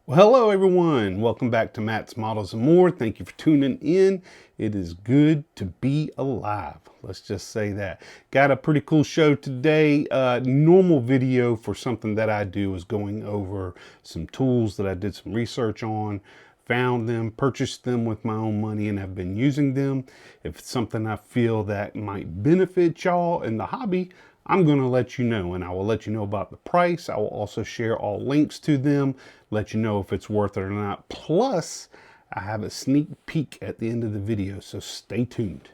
Well, hello everyone. Welcome back to Matt's Models and More. Thank you for tuning in. It is good to be alive. Let's just say that. Got a pretty cool show today. Normal video for something that I do is going over some tools that I did some research on, found them, purchased them with my own money, and have been using them. If it's something I feel that might benefit y'all in the hobby, I'm going to let you know, and I will let you know about the price. I will also share all links to them, let you know if it's worth it or not. Plus, I have a sneak peek at the end of the video, so stay tuned.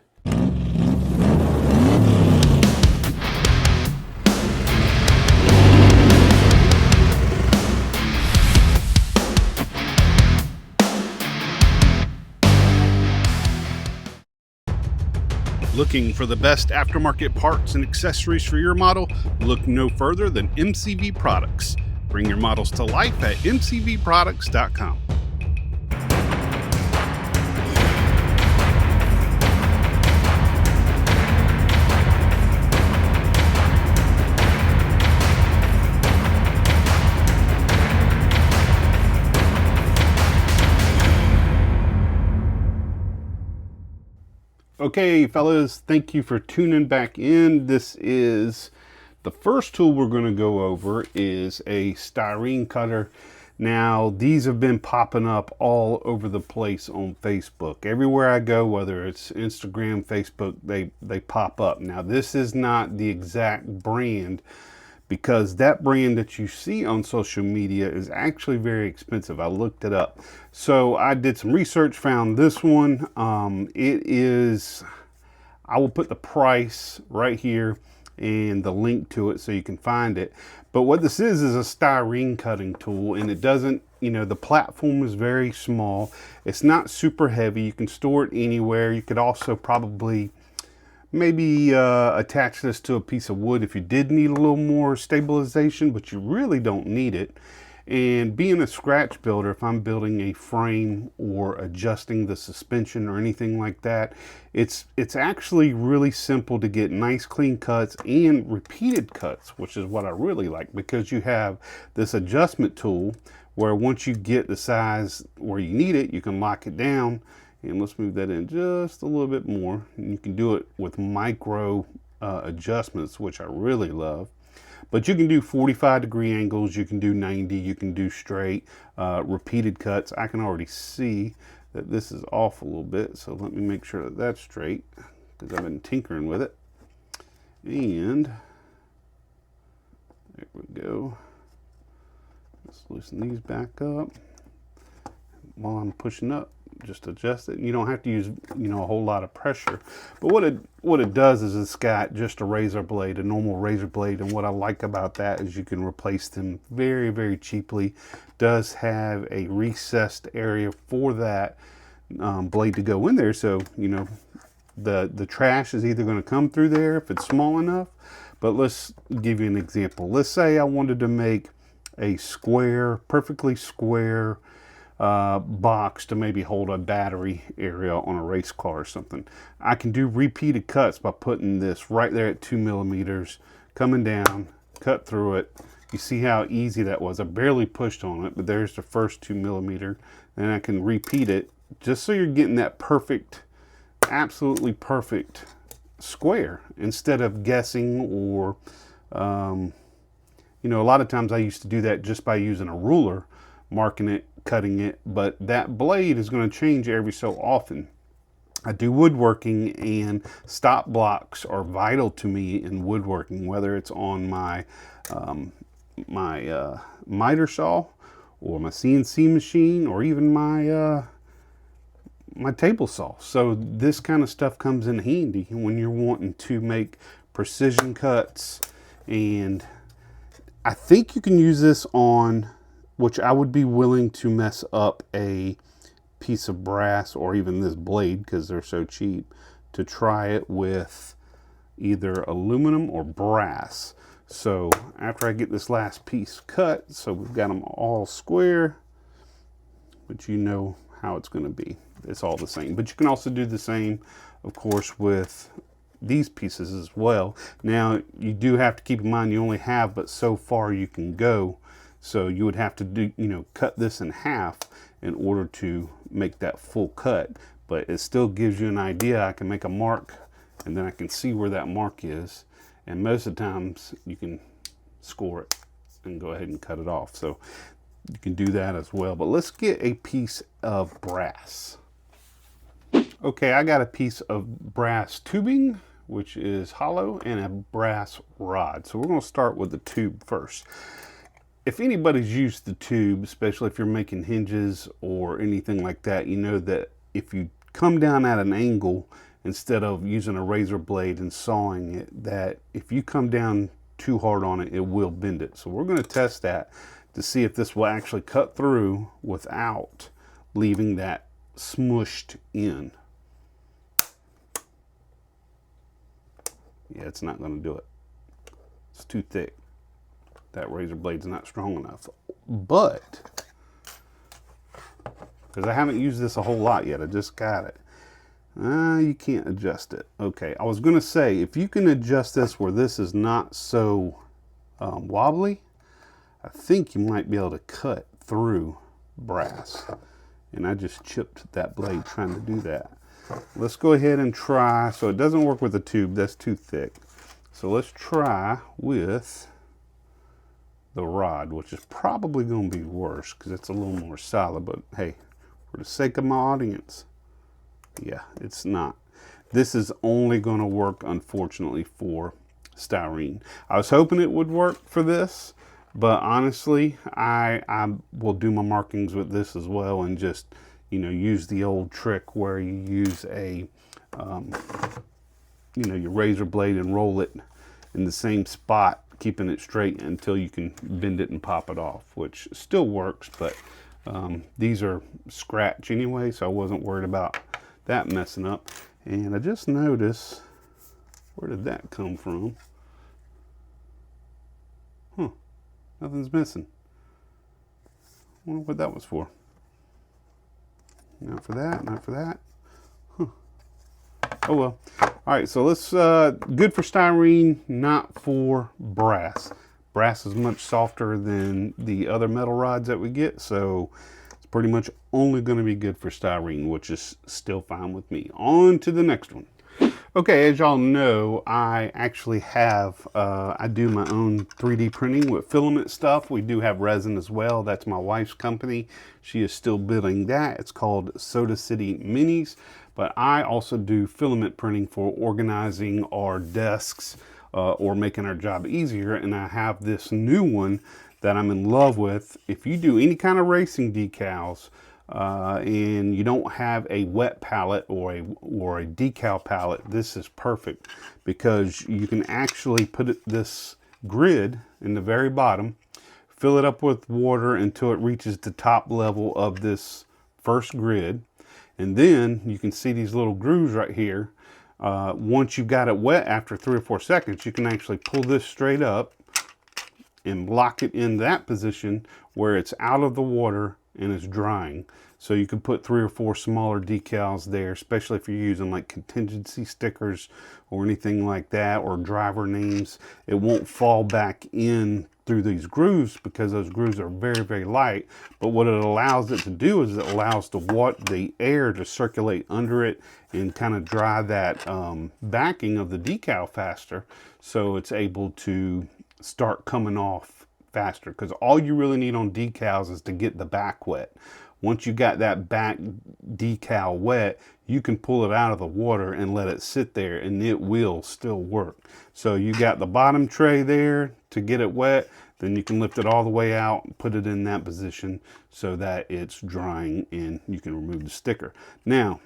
Looking for the best aftermarket parts and accessories for your model? Look no further than MCV Products. Bring your models to life at mcvproducts.com. Okay, fellas, thank you for tuning back in. This is the first tool we're going to go over is a styrene cutter. Now, these have been popping up all over the place on Facebook. Everywhere I go, whether it's Instagram, Facebook, they pop up. Now, this is not the exact brand, because that brand that you see on social media is actually very expensive. I looked it up. So I did some research, found this one. It is, I will put the price right here and the link to it so you can find it. But what this is a styrene cutting tool, and it doesn't, the platform is very small. It's not super heavy. You can store it anywhere. You could also probably maybe attach this to a piece of wood if you did need a little more stabilization, but you really don't need it. And being a scratch builder, if I'm building a frame or adjusting the suspension or anything like that, it's actually really simple to get nice clean cuts and repeated cuts, which is what I really like, because you have this adjustment tool where once you get the size where you need it, you can lock it down. And let's move that in just a little bit more. And you can do it with micro adjustments, which I really love. But you can do 45-degree angles, you can do 90, you can do straight, repeated cuts. I can already see that this is off a little bit, so let me make sure that that's straight, because I've been tinkering with it. And there we go. Let's loosen these back up. While I'm pushing up, just adjust it. You don't have to use a whole lot of pressure, but what it does is it's got just a razor blade, a normal razor blade, and what I like about that is you can replace them very, very cheaply. Does have a recessed area for that blade to go in there, so the trash is either going to come through there if it's small enough. But let's give you an example. Let's say I wanted to make a square, perfectly square box to maybe hold a battery area on a race car or something. I can do repeated cuts by putting this right there at 2 millimeters, coming down, cut through it. You see how easy that was. I barely pushed on it, but there's the first 2 millimeter. And I can repeat it just so you're getting that perfect, absolutely perfect square, instead of guessing or a lot of times I used to do that just by using a ruler, marking it, cutting it, but that blade is going to change every so often. I do woodworking, and stop blocks are vital to me in woodworking, whether it's on my miter saw or my CNC machine or even my my table saw. So this kind of stuff comes in handy when you're wanting to make precision cuts. And I think you can use this on, which I would be willing to mess up a piece of brass or even this blade, because they're so cheap, to try it with either aluminum or brass. So after I get this last piece cut, so we've got them all square, but you know how it's going to be. It's all the same. But you can also do the same, of course, with these pieces as well. Now, you do have to keep in mind you only have but so far you can go So you would have to do, cut this in half in order to make that full cut. But it still gives you an idea. I can make a mark and then I can see where that mark is. And most of the times you can score it and go ahead and cut it off. So you can do that as well. But let's get a piece of brass. Okay, I got a piece of brass tubing, which is hollow, and a brass rod. So we're going to start with the tube first. If anybody's used the tube, especially if you're making hinges or anything like that, you know that if you come down at an angle instead of using a razor blade and sawing it, that if you come down too hard on it, it will bend it. So we're going to test that to see if this will actually cut through without leaving that smushed in. Yeah, it's not going to do it. It's too thick. That razor blade's not strong enough. But, because I haven't used this a whole lot yet, I just got it. You can't adjust it. Okay, I was going to say, if you can adjust this where this is not so wobbly, I think you might be able to cut through brass. And I just chipped that blade trying to do that. Let's go ahead and try. So it doesn't work with the tube, that's too thick. So let's try with the rod, which is probably going to be worse because it's a little more solid. But hey, for the sake of my audience, yeah, it's not. This is only going to work, unfortunately, for styrene. I was hoping it would work for this, but honestly, I will do my markings with this as well and just, use the old trick where you use a, your razor blade and roll it in the same spot, keeping it straight until you can bend it and pop it off, which still works, but these are scratch anyway, so I wasn't worried about that messing up. And I just noticed, where did that come from? Nothing's missing. I wonder what that was for. Not for that, not for that. Oh well. All right, so let's, good for styrene, not for brass. Brass is much softer than the other metal rods that we get, so it's pretty much only going to be good for styrene, which is still fine with me. On to the next one. Okay, as y'all know, I actually have, I do my own 3D printing with filament stuff. We do have resin as well. That's my wife's company. She is still building that. It's called Soda City Minis. But I also do filament printing for organizing our desks or making our job easier. And I have this new one that I'm in love with. If you do any kind of racing decals, and you don't have a wet palette or a decal palette, this is perfect because you can actually put this grid in the very bottom, fill it up with water until it reaches the top level of this first grid, and then you can see these little grooves right here. Once you've got it wet after 3 or 4 seconds, you can actually pull this straight up and lock it in that position where it's out of the water and it's drying. So you can put 3 or 4 smaller decals there, especially if you're using like contingency stickers or anything like that, or driver names. It won't fall back in through these grooves because those grooves are very, very light. But what it allows it to do is it allows the air to circulate under it and kind of dry that backing of the decal faster, so it's able to start coming off faster, because all you really need on decals is to get the back wet. Once you got that back decal wet, you can pull it out of the water and let it sit there and it will still work. So you got the bottom tray there to get it wet, then you can lift it all the way out and put it in that position so that it's drying and you can remove the sticker. Now,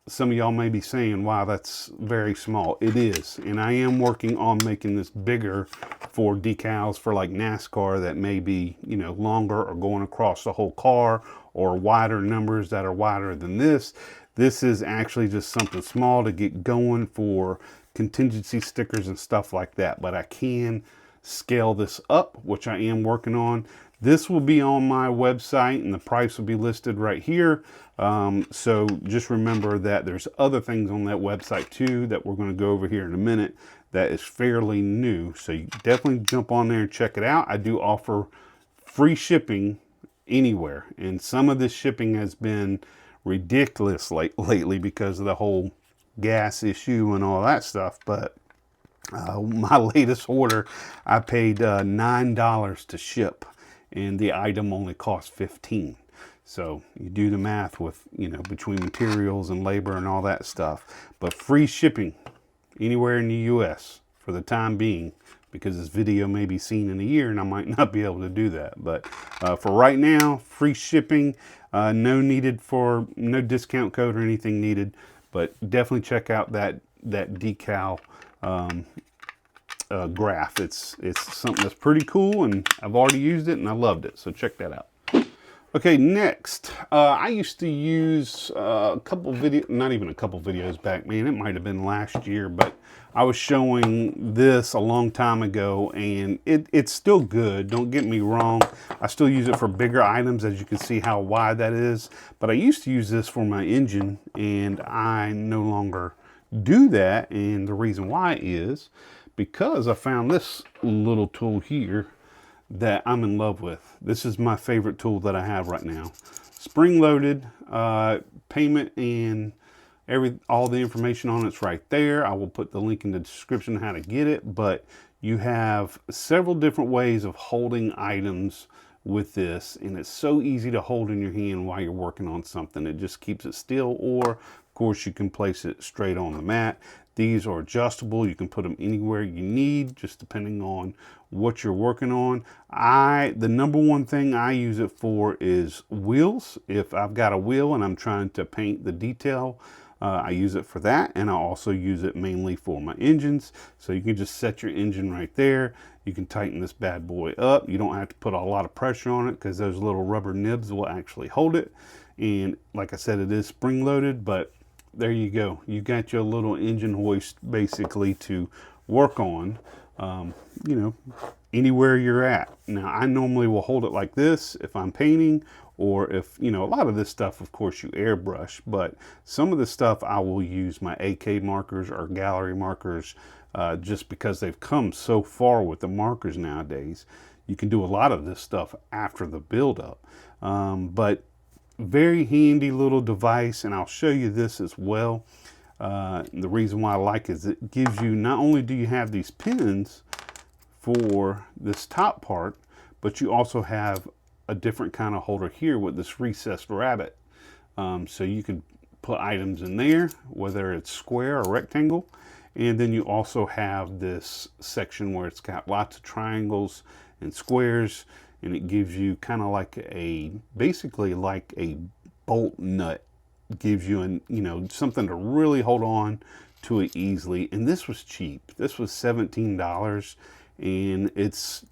some of y'all may be saying, wow, that's very small. It is, and I am working on making this bigger for decals for like NASCAR that may be, longer or going across the whole car, or wider numbers that are wider than this. This is actually just something small to get going for contingency stickers and stuff like that, but I can scale this up, which I am working on. This will be on my website and the price will be listed right here. So just remember that there's other things on that website too that we're going to go over here in a minute that is fairly new. So you definitely jump on there and check it out. I do offer free shipping anywhere. And some of this shipping has been ridiculous lately because of the whole gas issue and all that stuff. But my latest order, I paid $9 to ship, and the item only cost $15. So you do the math with, between materials and labor and all that stuff. But free shipping anywhere in the US for the time being, because this video may be seen in a year and I might not be able to do that. But for right now, free shipping, no discount code or anything needed. But definitely check out that decal graph. It's something that's pretty cool, and I've already used it and I loved it. So check that out. Okay, next, I used to use a couple videos, not even a couple videos back, man, it might have been last year, but I was showing this a long time ago, and it's still good, don't get me wrong. I still use it for bigger items, as you can see how wide that is, but I used to use this for my engine, and I no longer do that, and the reason why is because I found this little tool here that I'm in love with. This is my favorite tool that I have right now. Spring loaded, payment and all the information on it's right there. I will put the link in the description how to get it, but you have several different ways of holding items with this, and it's so easy to hold in your hand while you're working on something. It just keeps it still, or of course you can place it straight on the mat. These are adjustable. You can put them anywhere you need, just depending on what you're working on. The number one thing I use it for is wheels. If I've got a wheel and I'm trying to paint the detail, I use it for that. And I also use it mainly for my engines. So you can just set your engine right there. You can tighten this bad boy up. You don't have to put a lot of pressure on it because those little rubber nibs will actually hold it. And like I said, it is spring loaded, but there you go. You got your little engine hoist basically to work on, anywhere you're at. Now, I normally will hold it like this if I'm painting, or if, a lot of this stuff, of course, you airbrush, but some of the stuff I will use my AK markers or gallery markers, just because they've come so far with the markers nowadays. You can do a lot of this stuff after the build-up, but very handy little device, and I'll show you this as well. The reason why I like it is it gives you, not only do you have these pins for this top part, but you also have a different kind of holder here with this recessed rabbet. So you can put items in there, whether it's square or rectangle. And then you also have this section where it's got lots of triangles and squares, and it gives you kind of like basically like a bolt nut. It gives you something to really hold on to it easily. And this was cheap. This was $17, and it's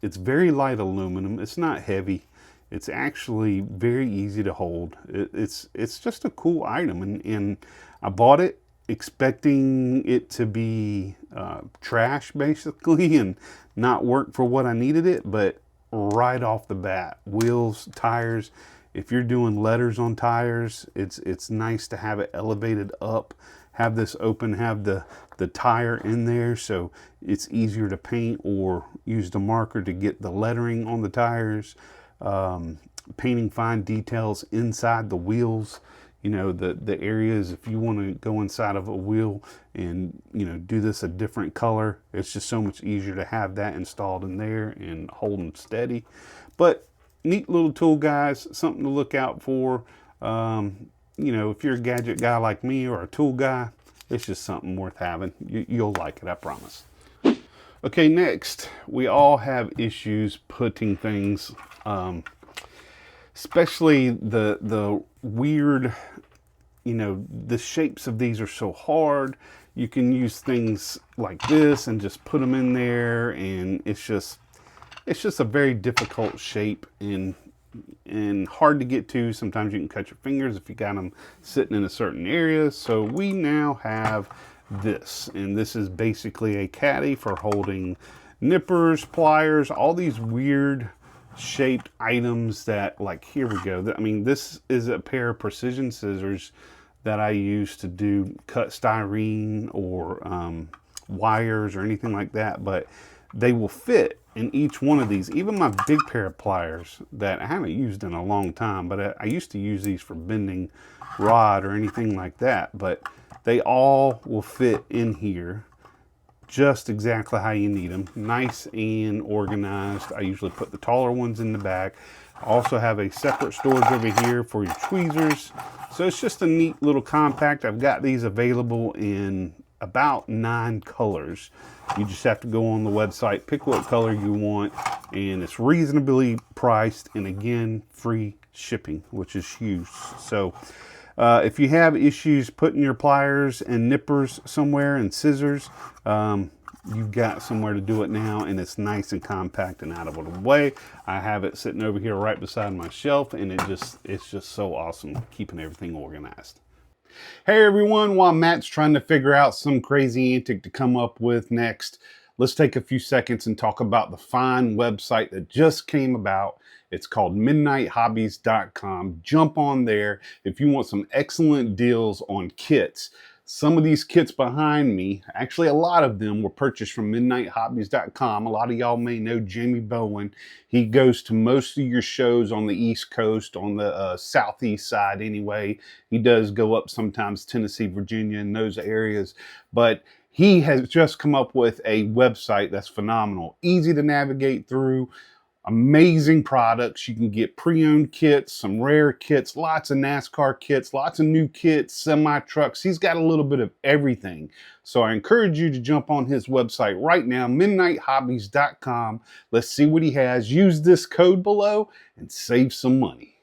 very light aluminum. It's not heavy. It's actually very easy to hold. It's just a cool item, and I bought it expecting it to be trash basically and not work for what I needed it, but right off the bat, wheels, tires, if you're doing letters on tires, it's nice to have it elevated up, have this open, have the tire in there, so it's easier to paint or use the marker to get the lettering on the tires. Painting fine details inside the wheels, the areas, if you want to go inside of a wheel and do this a different color, it's just so much easier to have that installed in there and hold them steady. But neat little tool, guys, something to look out for. If you're a gadget guy like me or a tool guy, it's just something worth having. You'll like it, I promise. Okay, next, we all have issues putting things, especially the weird, the shapes of these are so hard. You can use things like this and just put them in there, and it's just a very difficult shape and hard to get to. Sometimes you can cut your fingers if you got them sitting in a certain area. So we now have this, and this is basically a caddy for holding nippers, pliers, all these weird shaped items that, like, here we go. I mean, this is a pair of precision scissors that I use to cut styrene or wires or anything like that. But they will fit in each one of these. Even my big pair of pliers that I haven't used in a long time, but I used to use these for bending rod or anything like that, but they all will fit in here just exactly how you need them. Nice and organized. I usually put the taller ones in the back. I also have a separate storage over here for your tweezers. So it's just a neat little compact. I've got these available in about 9 colors. You just have to go on the website, pick what color you want, and it's reasonably priced, and again, free shipping, which is huge. So if you have issues putting your pliers and nippers somewhere and scissors, you've got somewhere to do it now, and it's nice and compact and out of the way. I have it sitting over here right beside my shelf, and it's just so awesome keeping everything organized. Hey everyone, while Matt's trying to figure out some crazy antic to come up with next, let's take a few seconds and talk about the fine website that just came about. It's called midnighthobbies.com. Jump on there if you want some excellent deals on kits. Some of these kits behind me, actually a lot of them, were purchased from midnighthobbies.com. A lot of y'all may know Jamie Bowen. He goes to most of your shows on the East Coast, on the southeast side anyway. He does go up sometimes Tennessee, Virginia, and those areas. But he has just come up with a website that's phenomenal. Easy to navigate through. Amazing products. You can get pre-owned kits, some rare kits, lots of NASCAR kits, lots of new kits, semi-trucks. He's got a little bit of everything. So I encourage you to jump on his website right now, midnighthobbies.com. Let's see what he has. Use this code below and save some money.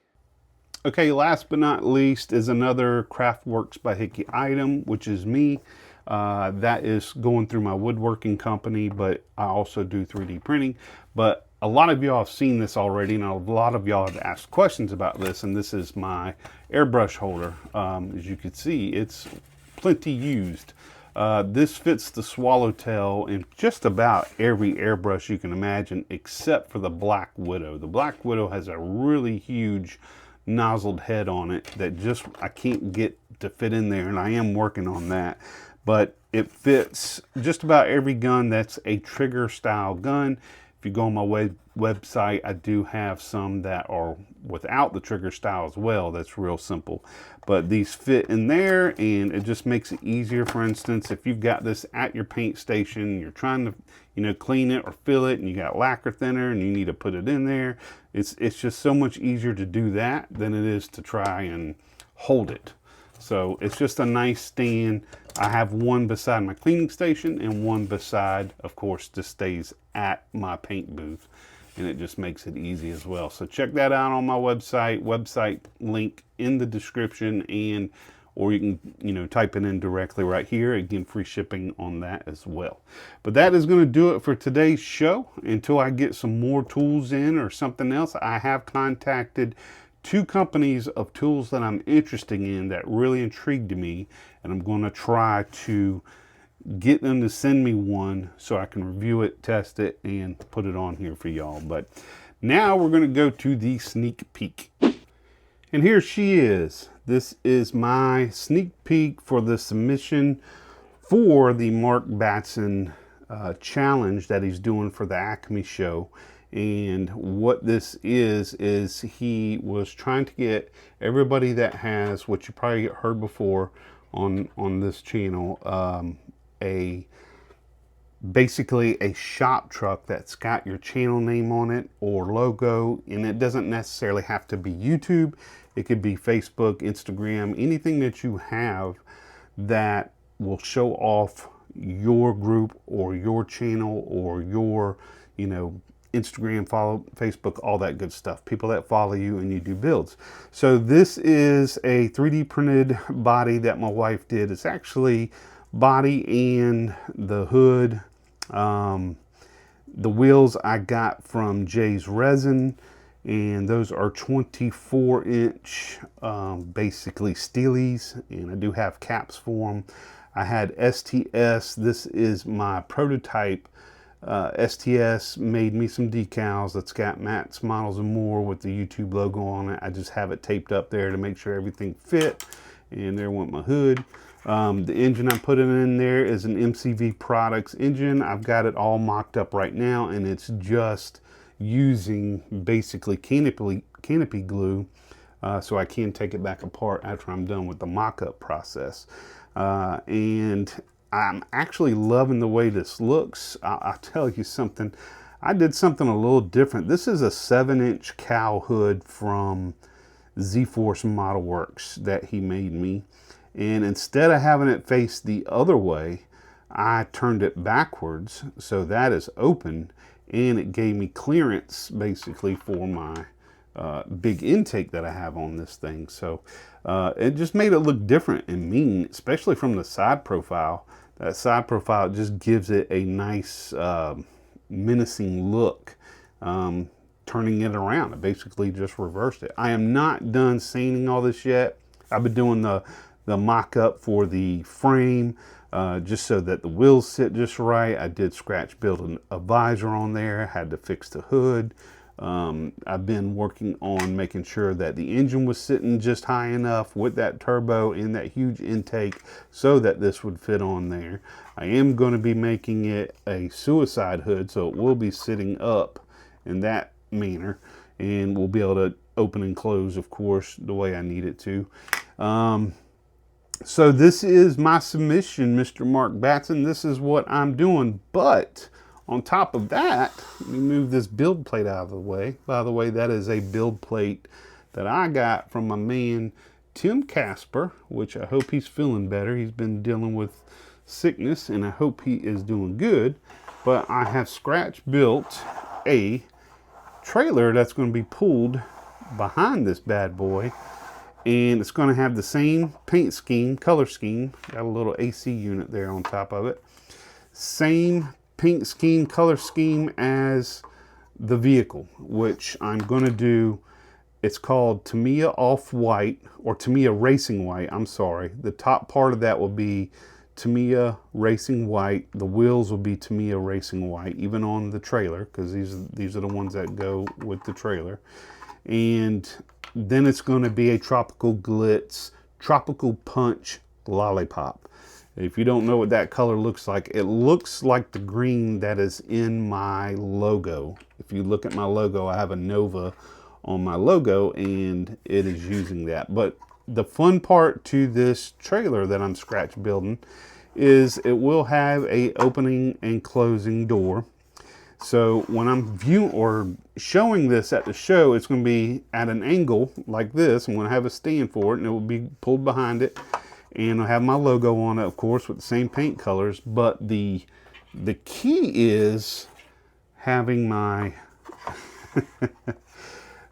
Okay, last but not least is another Craftworks by Hickey item, which is me. That is going through my woodworking company, but I also do 3D printing. But a lot of y'all have seen this already, and a lot of y'all have asked questions about this, and this is my airbrush holder. As you can see, it's plenty used. This fits the swallowtail in just about every airbrush you can imagine, except for the Black Widow. The Black Widow has a really huge nozzled head on it that just I can't get to fit in there, and I am working on that. But it fits just about every gun that's a trigger style gun. If you go on my website, I do have some that are without the trigger style as well. That's real simple. But these fit in there, and it just makes it easier. For instance, if you've got this at your paint station, you're trying to clean it or fill it, and you got lacquer thinner and you need to put it in there, it's just so much easier to do that than it is to try and hold it. So it's just a nice stand. I have one beside my cleaning station and one beside, of course, this stays at my paint booth, and it just makes it easy as well. So check that out on my website link in the description, or you can type it in directly right here. Again, free shipping on that as well. But that is going to do it for today's show. Until I get some more tools in or something else, I have contacted 2 companies of tools that I'm interested in that really intrigued me, and I'm going to try to get them to send me one so I can review it, test it, and put it on here for y'all. But now we're going to go to the sneak peek. And here she is. This is my sneak peek for the submission for the Mark Batson challenge that he's doing for the Acme show. And what this is he was trying to get everybody that has, what you probably heard before on this channel, basically a shop truck that's got your channel name on it or logo, and it doesn't necessarily have to be YouTube. It could be Facebook, Instagram, anything that you have that will show off your group or your channel or your, Instagram, follow, Facebook, all that good stuff. People that follow you and you do builds. So this is a 3D printed body that my wife did. It's actually body and the hood. The wheels I got from Jay's Resin, and those are 24-inch, basically steelies, and I do have caps for them. I had STS. This is my prototype. STS made me some decals that's got Matt's Models and More with the YouTube logo on it. I just have it taped up there to make sure everything fit, and there went my hood. The engine I'm putting in there is an MCV Products engine. I've got it all mocked up right now, and it's just using basically canopy glue, so I can take it back apart after I'm done with the mock-up process. And I'm actually loving the way this looks. I'll tell you something. I did something a little different. This is a 7-inch cow hood from Z-Force Model Works that he made me. And instead of having it face the other way, I turned it backwards, so that is open, and it gave me clearance basically for my big intake that I have on this thing. So it just made it look different and mean, especially from the side profile. That side profile just gives it a nice menacing look. Turning it around, I basically just reversed it. I am not done sanding all this yet. I've been doing the mock-up for the frame, just so that the wheels sit just right. I did scratch build a visor on there, had to fix the hood. I've been working on making sure that the engine was sitting just high enough with that turbo and that huge intake so that this would fit on there. I am going to be making it a suicide hood, so it will be sitting up in that manner, and we'll be able to open and close, of course, the way I need it to. So this is my submission, Mr. Mark Batson. This is what I'm doing. But on top of that, let me move this build plate out of the way. By the way, that is a build plate that I got from my man, Tim Casper, which I hope he's feeling better. He's been dealing with sickness, and I hope he is doing good. But I have scratch built a trailer that's going to be pulled behind this bad boy. And it's going to have the same paint scheme, color scheme. Got a little AC unit there on top of it. Same paint scheme, color scheme as the vehicle, which I'm going to do. It's called Tamiya Off-White, or Tamiya Racing White. I'm sorry. The top part of that will be Tamiya Racing White. The wheels will be Tamiya Racing White, even on the trailer, because these are the ones that go with the trailer. And then it's going to be a Tropical Glitz, Tropical Punch Lollipop. If you don't know what that color looks like, it looks like the green that is in my logo. If you look at my logo, I have a Nova on my logo, and it is using that. But the fun part to this trailer that I'm scratch building is it will have a opening and closing door. So when I'm viewing or showing this at the show, it's going to be at an angle like this. I'm going to have a stand for it, and it will be pulled behind it. And I'll have my logo on it, of course, with the same paint colors. But the key is having my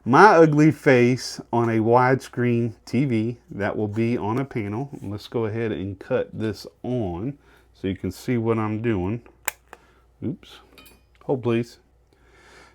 my ugly face on a widescreen TV that will be on a panel. Let's go ahead and cut this on so you can see what I'm doing. Oops. Hold please.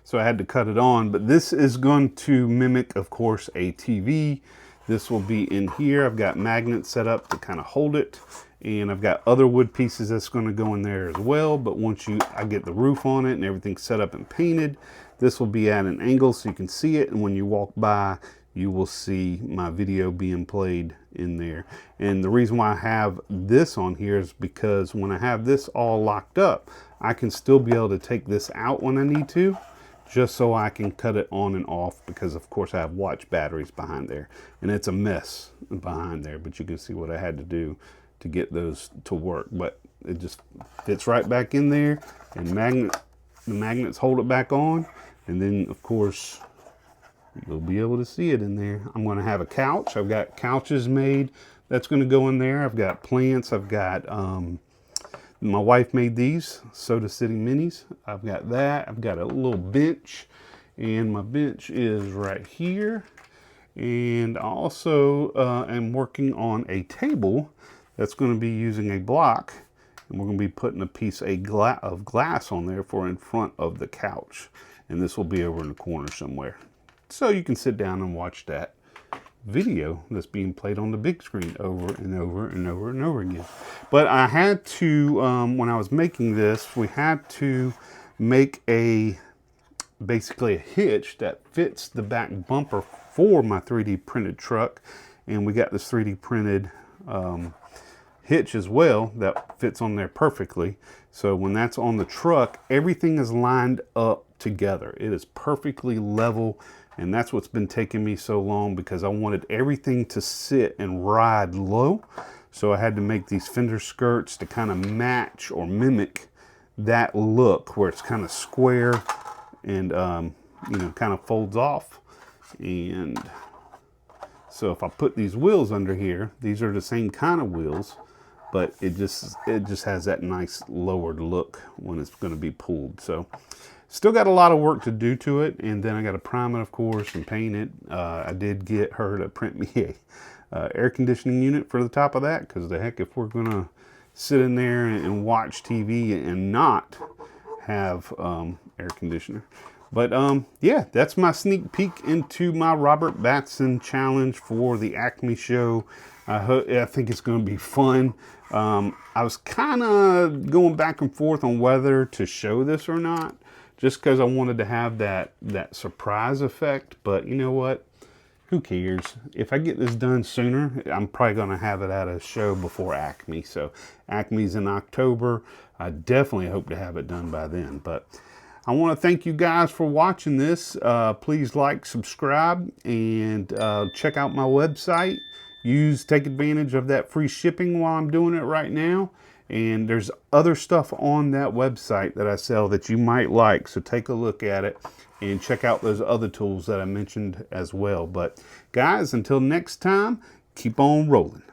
So I had to cut it on, but this is going to mimic, of course, a TV. This will be in here. I've got magnets set up to kind of hold it, and I've got other wood pieces that's going to go in there as well. But once I get the roof on it and everything set up and painted, this will be at an angle so you can see it, and when you walk by, you will see my video being played in there. And the reason why I have this on here is because when I have this all locked up, I can still be able to take this out when I need to, just so I can cut it on and off, because of course I have watch batteries behind there, and it's a mess behind there, but you can see what I had to do to get those to work. But it just fits right back in there, and the magnets hold it back on, and then of course you'll be able to see it in there. I'm going to have a couch. I've got couches made that's going to go in there. I've got plants. I've got my wife made these Soda City Minis. I've got that. I've got a little bench, and my bench is right here. And I also am working on a table that's going to be using a block, and we're going to be putting a piece of glass on there for in front of the couch. And this will be over in the corner somewhere, so you can sit down and watch that video that's being played on the big screen over and over and over and over again. But I had to, when I was making this, we had to make basically a hitch that fits the back bumper for my 3D printed truck. And we got this 3D printed hitch as well that fits on there perfectly. So when that's on the truck, everything is lined up together. It is perfectly level, and that's what's been taking me so long, because I wanted everything to sit and ride low. So I had to make these fender skirts to kind of match or mimic that look, where it's kind of square and you know, kind of folds off. And so if I put these wheels under here, these are the same kind of wheels, but it just has that nice lowered look when it's going to be pulled. So still got a lot of work to do to it, and then I got to prime it, of course, and paint it. I did get her to print me a air conditioning unit for the top of that, because the heck, if we're going to sit in there and watch TV and not have air conditioner. But yeah, that's my sneak peek into my Robert Batson challenge for the Acme show. I think it's going to be fun. I was kind of going back and forth on whether to show this or not, just because I wanted to have that surprise effect. But you know what? Who cares? If I get this done sooner, I'm probably going to have it at a show before Acme. So Acme's in October. I definitely hope to have it done by then. But I want to thank you guys for watching this. Please like, subscribe, and check out my website. Take advantage of that free shipping while I'm doing it right now. And there's other stuff on that website that I sell that you might like. So take a look at it and check out those other tools that I mentioned as well. But guys, until next time, keep on rolling.